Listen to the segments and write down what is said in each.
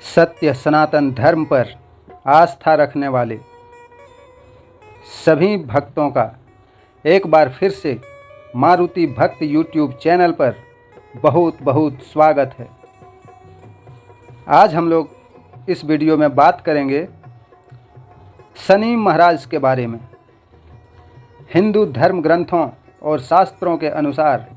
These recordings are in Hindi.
सत्य सनातन धर्म पर आस्था रखने वाले सभी भक्तों का एक बार फिर से मारुति भक्त यूट्यूब चैनल पर बहुत बहुत स्वागत है। आज हम लोग इस वीडियो में बात करेंगे शनि महाराज के बारे में। हिंदू धर्म ग्रंथों और शास्त्रों के अनुसार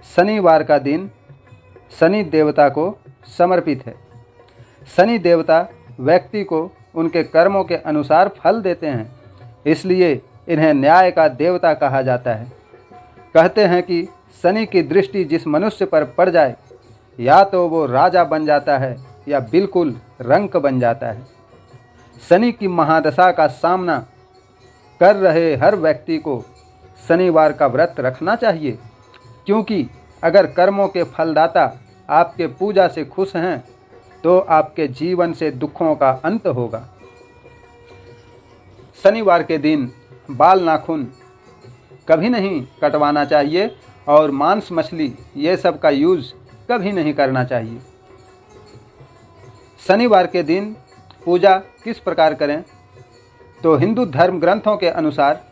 शनिवार का दिन शनि देवता को समर्पित है। शनि देवता व्यक्ति को उनके कर्मों के अनुसार फल देते हैं, इसलिए इन्हें न्याय का देवता कहा जाता है। कहते हैं कि शनि की दृष्टि जिस मनुष्य पर पड़ जाए या तो वो राजा बन जाता है या बिल्कुल रंक बन जाता है। शनि की महादशा का सामना कर रहे हर व्यक्ति को शनिवार का व्रत रखना चाहिए, क्योंकि अगर कर्मों के फलदाता आपके पूजा से खुश हैं तो आपके जीवन से दुखों का अंत होगा। शनिवार के दिन बाल नाखून कभी नहीं कटवाना चाहिए और मांस मछली ये सब का यूज़ कभी नहीं करना चाहिए। शनिवार के दिन पूजा किस प्रकार करें, तो हिंदू धर्म ग्रंथों के अनुसार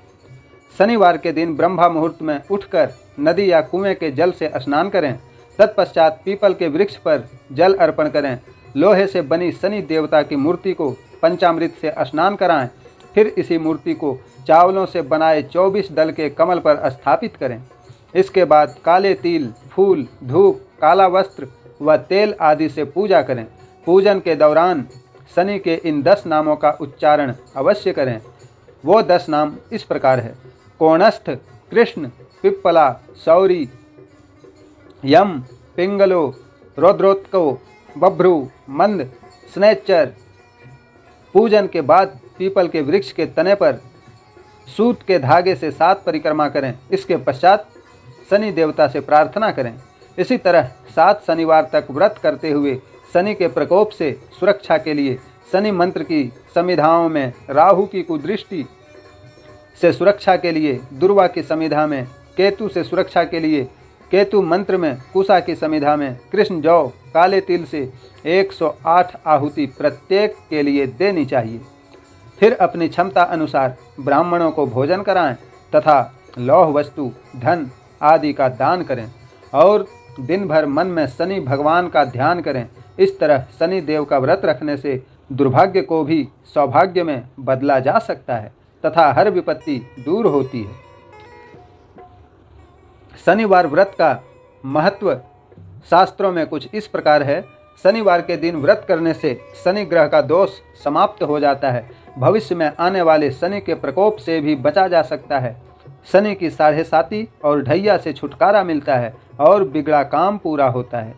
शनिवार के दिन ब्रह्मा मुहूर्त में उठकर नदी या कुएं के जल से स्नान करें। तत्पश्चात पीपल के वृक्ष पर जल अर्पण करें। लोहे से बनी शनि देवता की मूर्ति को पंचामृत से स्नान कराएं। फिर इसी मूर्ति को चावलों से बनाए 24 दल के कमल पर स्थापित करें। इसके बाद काले तिल, फूल, धूप, काला वस्त्र व तेल आदि से पूजा करें। पूजन के दौरान शनि के इन 10 नामों का उच्चारण अवश्य करें। वो 10 नाम इस प्रकार है: कोणस्थ, कृष्ण, पिप्पला, सौरी, यम, पिंगलो, रौद्रोत्को, बभ्रू, मंद, स्नेच्चर। पूजन के बाद पीपल के वृक्ष के तने पर सूत के धागे से 7 परिक्रमा करें। इसके पश्चात शनि देवता से प्रार्थना करें। इसी तरह 7 शनिवार तक व्रत करते हुए शनि के प्रकोप से सुरक्षा के लिए शनि मंत्र की संविधाओं में राहु की कुदृष्टि से सुरक्षा के लिए दुर्वा की संविधा में, केतु से सुरक्षा के लिए केतु मंत्र में, कुशा की संविधा में कृष्ण जौ, काले तिल से 108 आहुति प्रत्येक के लिए देनी चाहिए। फिर अपनी क्षमता अनुसार ब्राह्मणों को भोजन कराएं तथा लौह वस्तु, धन आदि का दान करें और दिन भर मन में शनि भगवान का ध्यान करें। इस तरह शनि देव का व्रत रखने से दुर्भाग्य को भी सौभाग्य में बदला जा सकता है तथा हर विपत्ति दूर होती है। शनिवार व्रत का महत्व शास्त्रों में कुछ इस प्रकार है। शनिवार के दिन व्रत करने से शनि ग्रह का दोष समाप्त हो जाता है। भविष्य में आने वाले शनि के प्रकोप से भी बचा जा सकता है। शनि की 7.5 और ढैया से छुटकारा मिलता है और बिगड़ा काम पूरा होता है।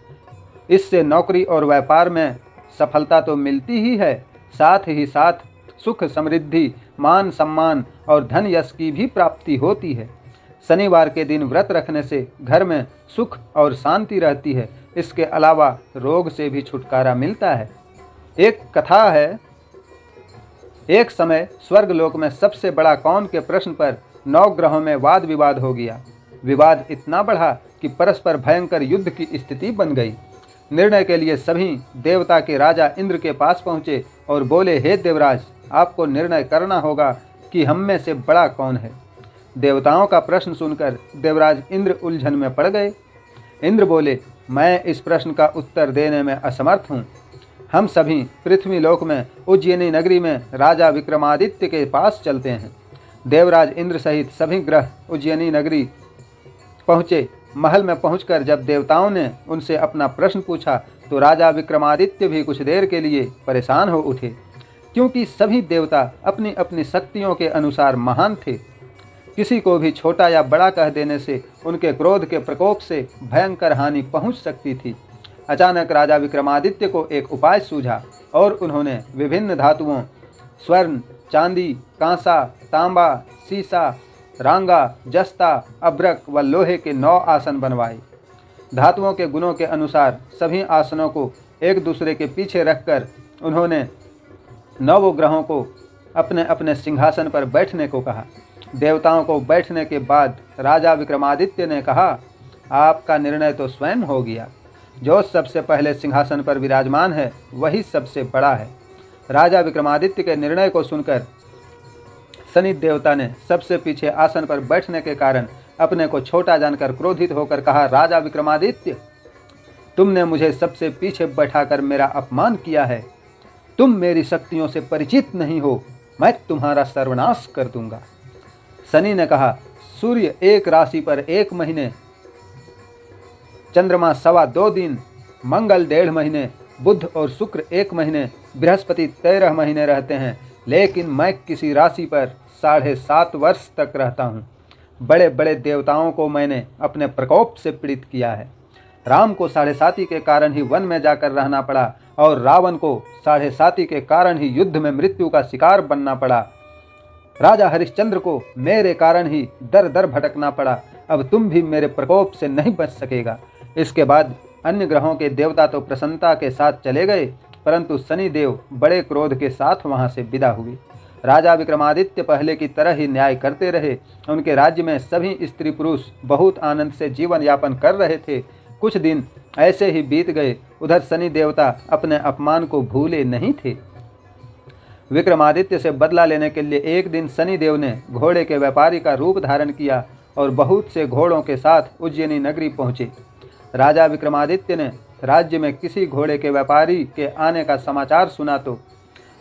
इससे नौकरी और व्यापार में सफलता तो मिलती ही है, साथ ही साथ सुख, समृद्धि, मान सम्मान और धन यश की भी प्राप्ति होती है। शनिवार के दिन व्रत रखने से घर में सुख और शांति रहती है। इसके अलावा रोग से भी छुटकारा मिलता है। एक कथा है, एक समय स्वर्गलोक में सबसे बड़ा कौन के प्रश्न पर 9 ग्रहों में वाद विवाद हो गया। विवाद इतना बढ़ा कि परस्पर भयंकर युद्ध की स्थिति बन गई। निर्णय के लिए सभी देवता के राजा इंद्र के पास पहुँचे और बोले, हे देवराज, आपको निर्णय करना होगा कि हम में से बड़ा कौन है। देवताओं का प्रश्न सुनकर देवराज इंद्र उलझन में पड़ गए। इंद्र बोले, मैं इस प्रश्न का उत्तर देने में असमर्थ हूँ। हम सभी पृथ्वी लोक में उज्जैनी नगरी में राजा विक्रमादित्य के पास चलते हैं। देवराज इंद्र सहित सभी ग्रह उज्जैनी नगरी पहुँचे। महल में पहुंचकर जब देवताओं ने उनसे अपना प्रश्न पूछा तो राजा विक्रमादित्य भी कुछ देर के लिए परेशान हो उठे, क्योंकि सभी देवता अपनी अपनी शक्तियों के अनुसार महान थे। किसी को भी छोटा या बड़ा कह देने से उनके क्रोध के प्रकोप से भयंकर हानि पहुंच सकती थी। अचानक राजा विक्रमादित्य को एक उपाय सूझा और उन्होंने विभिन्न धातुओं स्वर्ण, चांदी, कांसा, तांबा, सीसा, रांगा, जस्ता, अभ्रक व लोहे के 9 आसन बनवाए। धातुओं के गुणों के अनुसार सभी आसनों को एक दूसरे के पीछे रखकर उन्होंने 9 ग्रहों को अपने अपने सिंहासन पर बैठने को कहा। देवताओं को बैठने के बाद राजा विक्रमादित्य ने कहा, आपका निर्णय तो स्वयं हो गया। जो सबसे पहले सिंहासन पर विराजमान है वही सबसे बड़ा है। राजा विक्रमादित्य के निर्णय को सुनकर शनि देवता ने सबसे पीछे आसन पर बैठने के कारण अपने को छोटा जानकर क्रोधित होकर कहा, राजा विक्रमादित्य, तुमने मुझे सबसे पीछे बैठाकर मेरा अपमान किया है। तुम मेरी शक्तियों से परिचित नहीं हो, मैं तुम्हारा सर्वनाश कर दूंगा। शनि ने कहा, सूर्य एक राशि पर 1 महीने, चंद्रमा 2.25 दिन, मंगल 1.5 महीने, बुध और शुक्र 1 महीने, बृहस्पति 13 महीने रहते हैं, लेकिन मैं किसी राशि पर 7.5 वर्ष तक रहता हूँ। बड़े बड़े देवताओं को मैंने अपने प्रकोप से पीड़ित किया है। राम को 7.5 के कारण ही वन में जाकर रहना पड़ा और रावण को 7.5 के कारण ही युद्ध में मृत्यु का शिकार बनना पड़ा। राजा हरिश्चंद्र को मेरे कारण ही दर दर भटकना पड़ा। अब तुम भी मेरे प्रकोप से नहीं बच सकेगा। इसके बाद अन्य ग्रहों के देवता तो प्रसन्नता के साथ चले गए, परंतु शनि देव बड़े क्रोध के साथ वहां से विदा हुए। राजा विक्रमादित्य पहले की तरह ही न्याय करते रहे। उनके राज्य में सभी स्त्री पुरुष बहुत आनंद से जीवन यापन कर रहे थे। कुछ दिन ऐसे ही बीत गए। उधर शनि देवता अपने अपमान को भूले नहीं थे। विक्रमादित्य से बदला लेने के लिए एक दिन शनि देव ने घोड़े के व्यापारी का रूप धारण किया और बहुत से घोड़ों के साथ उज्जैनी नगरी पहुंचे। राजा विक्रमादित्य ने राज्य में किसी घोड़े के व्यापारी के आने का समाचार सुना तो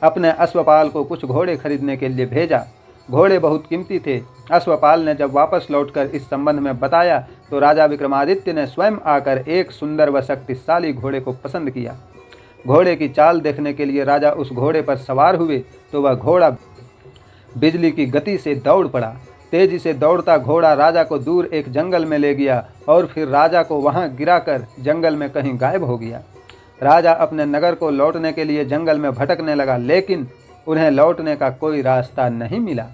अपने अश्वपाल को कुछ घोड़े खरीदने के लिए भेजा। घोड़े बहुत कीमती थे। अश्वपाल ने जब वापस लौटकर इस संबंध में बताया तो राजा विक्रमादित्य ने स्वयं आकर एक सुंदर व शक्तिशाली घोड़े को पसंद किया। घोड़े की चाल देखने के लिए राजा उस घोड़े पर सवार हुए तो वह घोड़ा बिजली की गति से दौड़ पड़ा। तेजी से दौड़ता घोड़ा राजा को दूर एक जंगल में ले गया और फिर राजा को वहां गिराकर जंगल में कहीं गायब हो गया। राजा अपने नगर को लौटने के लिए जंगल में भटकने लगा, लेकिन उन्हें लौटने का कोई रास्ता नहीं मिला।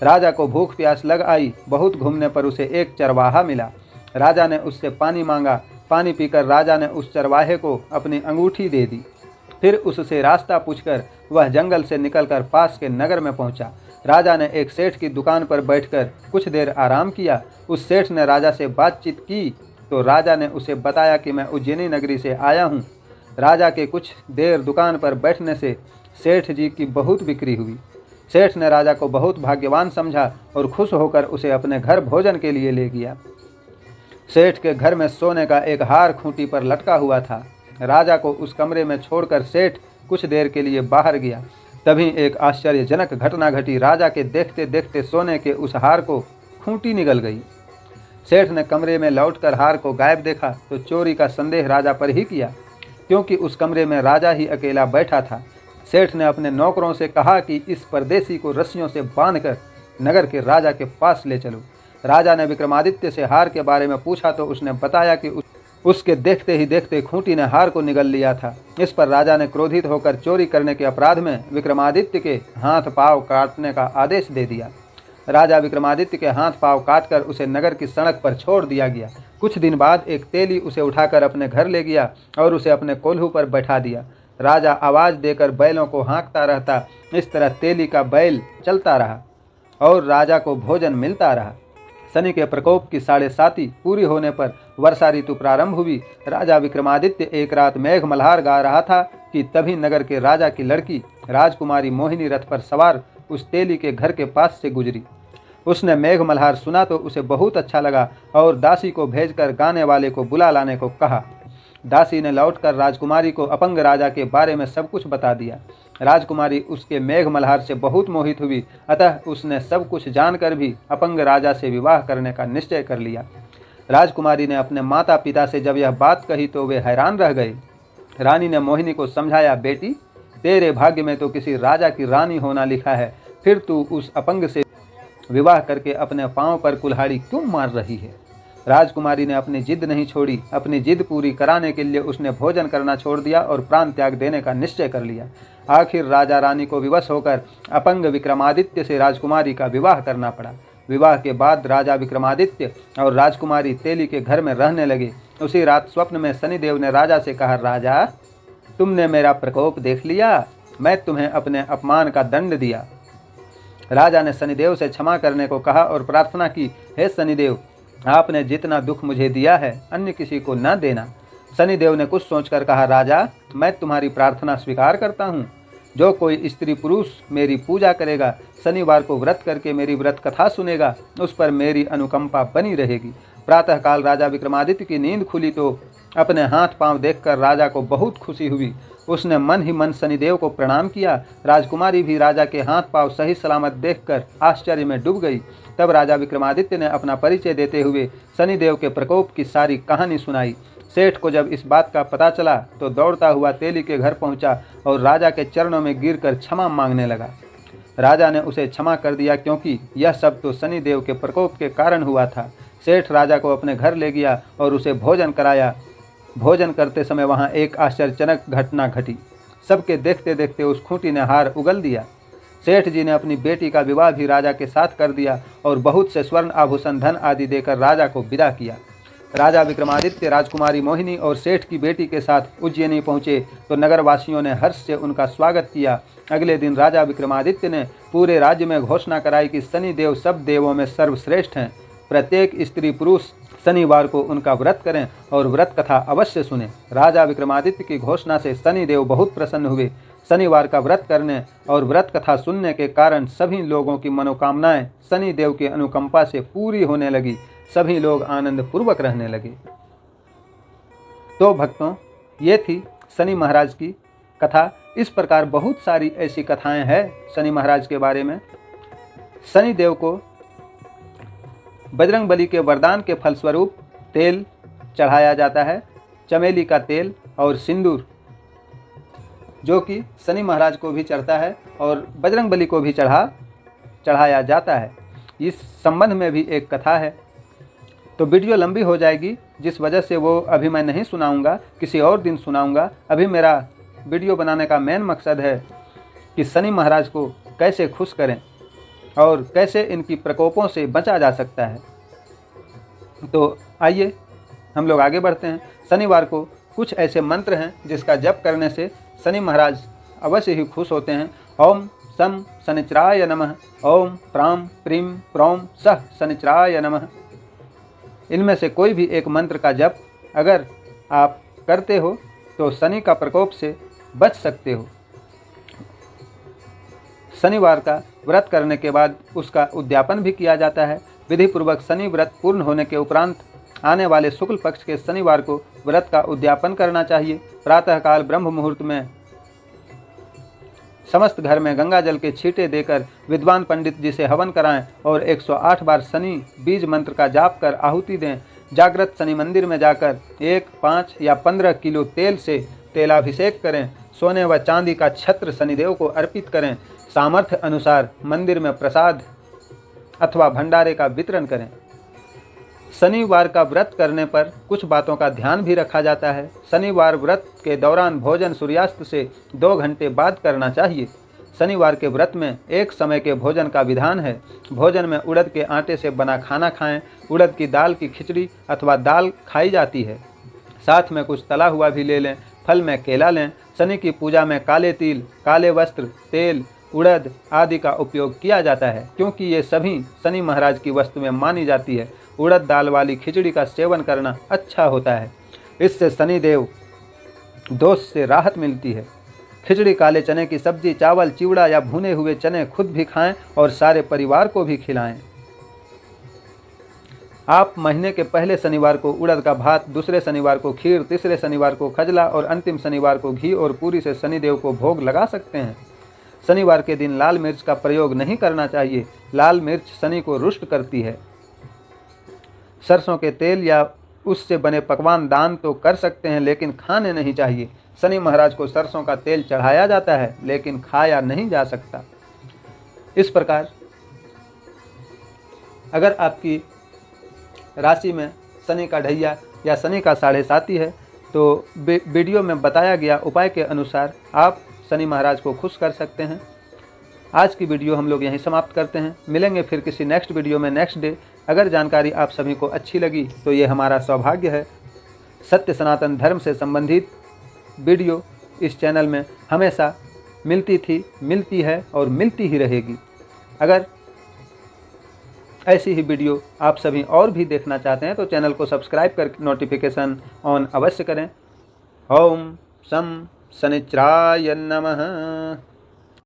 राजा को भूख प्यास लग आई। बहुत घूमने पर उसे एक चरवाहा मिला। राजा ने उससे पानी मांगा। पानी पीकर राजा ने उस चरवाहे को अपनी अंगूठी दे दी। फिर उससे रास्ता पूछकर वह जंगल से निकलकर पास के नगर में पहुंचा। राजा ने एक सेठ की दुकान पर बैठकर कुछ देर आराम किया। उस सेठ ने राजा से बातचीत की तो राजा ने उसे बताया कि मैं उज्जैनी नगरी से आया हूँ। राजा के कुछ देर दुकान पर बैठने से सेठ जी की बहुत बिक्री हुई। सेठ ने राजा को बहुत भाग्यवान समझा और खुश होकर उसे अपने घर भोजन के लिए ले गया। सेठ के घर में सोने का एक हार खूंटी पर लटका हुआ था। राजा को उस कमरे में छोड़कर सेठ कुछ देर के लिए बाहर गया। तभी एक आश्चर्यजनक घटना घटी। राजा के देखते देखते सोने के उस हार को खूंटी निगल गई। सेठ ने कमरे में लौटकर हार को गायब देखा तो चोरी का संदेह राजा पर ही किया, क्योंकि उस कमरे में राजा ही अकेला बैठा था। सेठ ने अपने नौकरों से कहा कि इस परदेसी को रस्सियों से बांधकर नगर के राजा के पास ले चलो। राजा ने विक्रमादित्य से हार के बारे में पूछा तो उसने बताया कि उसके देखते ही देखते खूंटी ने हार को निगल लिया था। इस पर राजा ने क्रोधित होकर चोरी करने के अपराध में विक्रमादित्य के हाथ पांव काटने का आदेश दे दिया। राजा विक्रमादित्य के हाथ पांव काटकर उसे नगर की सड़क पर छोड़ दिया गया। कुछ दिन बाद एक तेली उसे उठाकर अपने घर ले गया और उसे अपने कोल्हू पर बैठा दिया। राजा आवाज़ देकर बैलों को हाँकता रहता। इस तरह तेली का बैल चलता रहा और राजा को भोजन मिलता रहा। शनि के प्रकोप की 7.5 पूरी होने पर वर्षा ऋतु प्रारंभ हुई। राजा विक्रमादित्य एक रात मेघ मल्हार गा रहा था कि तभी नगर के राजा की लड़की राजकुमारी मोहिनी रथ पर सवार उस तेली के घर के पास से गुजरी। उसने मेघ मल्हार सुना तो उसे बहुत अच्छा लगा और दासी को भेजकर गाने वाले को बुला लाने को कहा। दासी ने लौटकर राजकुमारी को अपंग राजा के बारे में सब कुछ बता दिया। राजकुमारी उसके मेघ मल्हार से बहुत मोहित हुई, अतः उसने सब कुछ जानकर भी अपंग राजा से विवाह करने का निश्चय कर लिया। राजकुमारी ने अपने माता पिता से जब यह बात कही तो वे हैरान रह गए। रानी ने मोहिनी को समझाया, बेटी, तेरे भाग्य में तो किसी राजा की रानी होना लिखा है, फिर तू उस अपंग से विवाह करके अपने पांव पर कुल्हाड़ी क्यों मार रही है। राजकुमारी ने अपनी जिद नहीं छोड़ी। अपनी जिद पूरी कराने के लिए उसने भोजन करना छोड़ दिया और प्राण त्याग देने का निश्चय कर लिया। आखिर राजा रानी को विवश होकर अपंग विक्रमादित्य से राजकुमारी का विवाह करना पड़ा। विवाह के बाद राजा विक्रमादित्य और राजकुमारी तेली के घर में रहने लगे। उसी रात स्वप्न में शनिदेव ने राजा से कहा, राजा, तुमने मेरा प्रकोप देख लिया, मैं तुम्हें अपने अपमान का दंड दिया। राजा ने शनिदेव से क्षमा करने को कहा और प्रार्थना की, हे शनिदेव, आपने जितना दुख मुझे दिया है अन्य किसी को न देना। शनिदेव ने कुछ सोचकर कहा, राजा, मैं तुम्हारी प्रार्थना स्वीकार करता हूँ। जो कोई स्त्री पुरुष मेरी पूजा करेगा, शनिवार को व्रत करके मेरी व्रत कथा सुनेगा, उस पर मेरी अनुकंपा बनी रहेगी। प्रातःकाल राजा विक्रमादित्य की नींद खुली तो अपने हाथ पांव देखकर राजा को बहुत खुशी हुई। उसने मन ही मन शनिदेव को प्रणाम किया। राजकुमारी भी राजा के हाथ पांव सही सलामत देखकर आश्चर्य में डूब गई। तब राजा विक्रमादित्य ने अपना परिचय देते हुए शनिदेव के प्रकोप की सारी कहानी सुनाई। सेठ को जब इस बात का पता चला तो दौड़ता हुआ तेली के घर पहुंचा और राजा के चरणों में गिरकर क्षमा मांगने लगा। राजा ने उसे क्षमा कर दिया, क्योंकि यह सब तो शनिदेव के प्रकोप के कारण हुआ था। सेठ राजा को अपने घर ले गया और उसे भोजन कराया। भोजन करते समय वहां एक आश्चर्यजनक घटना घटी। सबके देखते देखते उस खूंटी ने हार उगल दिया। सेठ जी ने अपनी बेटी का विवाह भी राजा के साथ कर दिया और बहुत से स्वर्ण आभूषण धन आदि देकर राजा को विदा किया। राजा विक्रमादित्य राजकुमारी मोहिनी और सेठ की बेटी के साथ उज्जैनी पहुंचे तो नगरवासियों ने हर्ष से उनका स्वागत किया। अगले दिन राजा विक्रमादित्य ने पूरे राज्य में घोषणा कराई कि शनिदेव सब देवों में सर्वश्रेष्ठ हैं। प्रत्येक स्त्री पुरुष शनिवार को उनका व्रत करें और व्रत कथा अवश्य सुने। राजा विक्रमादित्य की घोषणा से शनिदेव बहुत प्रसन्न हुए। शनिवार का व्रत करने और व्रत कथा सुनने के कारण सभी लोगों की मनोकामनाएं शनिदेव की अनुकंपा से पूरी होने लगी। सभी लोग आनंद पूर्वक रहने लगे। तो भक्तों, ये थी शनि महाराज की कथा। इस प्रकार बहुत सारी ऐसी कथाएं हैं शनि महाराज के बारे में। शनिदेव को बजरंगबली के वरदान के फलस्वरूप तेल चढ़ाया जाता है, चमेली का तेल और सिंदूर, जो कि शनि महाराज को भी चढ़ता है और बजरंगबली को भी चढ़ाया जाता है। इस संबंध में भी एक कथा है। तो वीडियो लंबी हो जाएगी, जिस वजह से वो अभी मैं नहीं सुनाऊंगा, किसी और दिन सुनाऊंगा। अभी मेरा वीडियो बनाने का मेन मकसद है कि शनि महाराज को कैसे खुश करें और कैसे इनकी प्रकोपों से बचा जा सकता है। तो आइए हम लोग आगे बढ़ते हैं। शनिवार को कुछ ऐसे मंत्र हैं जिसका जप करने से शनि महाराज अवश्य ही खुश होते हैं। ओम सम शनिचराय नमः, ओम प्राम प्रीम प्रौम सह शनिचराय नमः। इनमें से कोई भी एक मंत्र का जप अगर आप करते हो तो शनि का प्रकोप से बच सकते हो। शनिवार का व्रत करने के बाद उसका उद्यापन भी किया जाता है। विधि पूर्वक शनि व्रत पूर्ण होने के उपरांत आने वाले शुक्ल पक्ष के शनिवार को व्रत का उद्यापन करना चाहिए। प्रातःकाल ब्रह्म मुहूर्त में समस्त घर में गंगा जल के छींटे देकर विद्वान पंडित जी से हवन कराएं और 108 बार शनि बीज मंत्र का जाप कर आहुति दें। जागृत शनि मंदिर में जाकर 1, 5 या 15 किलो तेल से तेलाभिषेक करें। सोने व चांदी का छत्र शनिदेव को अर्पित करें। सामर्थ्य अनुसार मंदिर में प्रसाद अथवा भंडारे का वितरण करें। शनिवार का व्रत करने पर कुछ बातों का ध्यान भी रखा जाता है। शनिवार व्रत के दौरान भोजन सूर्यास्त से 2 घंटे बाद करना चाहिए। शनिवार के व्रत में एक समय के भोजन का विधान है। भोजन में उड़द के आटे से बना खाना खाएं। उड़द की दाल की खिचड़ी अथवा दाल खाई जाती है। साथ में कुछ तला हुआ भी ले लें। फल में केला लें। शनि की पूजा में काले तिल, काले वस्त्र, तेल, उड़द आदि का उपयोग किया जाता है, क्योंकि ये सभी शनि महाराज की वस्तु में मानी जाती है। उड़द दाल वाली खिचड़ी का सेवन करना अच्छा होता है। इससे शनिदेव दोष से राहत मिलती है। खिचड़ी, काले चने की सब्जी, चावल, चिवड़ा या भुने हुए चने खुद भी खाएं और सारे परिवार को भी खिलाएं। आप महीने के पहले शनिवार को उड़द का भात, दूसरे शनिवार को खीर, तीसरे शनिवार को खजला और अंतिम शनिवार को घी और पूरी से शनिदेव को भोग लगा सकते हैं। शनिवार के दिन लाल मिर्च का प्रयोग नहीं करना चाहिए। लाल मिर्च शनि को रुष्ट करती है। सरसों के तेल या उससे बने पकवान दान तो कर सकते हैं, लेकिन खाने नहीं चाहिए। शनि महाराज को सरसों का तेल चढ़ाया जाता है, लेकिन खाया नहीं जा सकता। इस प्रकार अगर आपकी राशि में शनि का ढैया या शनि का 7.5 है तो वीडियो में बताया गया उपाय के अनुसार आप शनि महाराज को खुश कर सकते हैं। आज की वीडियो हम लोग यहीं समाप्त करते हैं। मिलेंगे फिर किसी नेक्स्ट वीडियो में नेक्स्ट डे। अगर जानकारी आप सभी को अच्छी लगी तो ये हमारा सौभाग्य है। सत्य सनातन धर्म से संबंधित वीडियो इस चैनल में हमेशा मिलती थी, मिलती है और मिलती ही रहेगी। अगर ऐसी ही वीडियो आप सभी और भी देखना चाहते हैं तो चैनल को सब्सक्राइब करके नोटिफिकेशन ऑन अवश्य करें ओम शं शनिच्राय नमः।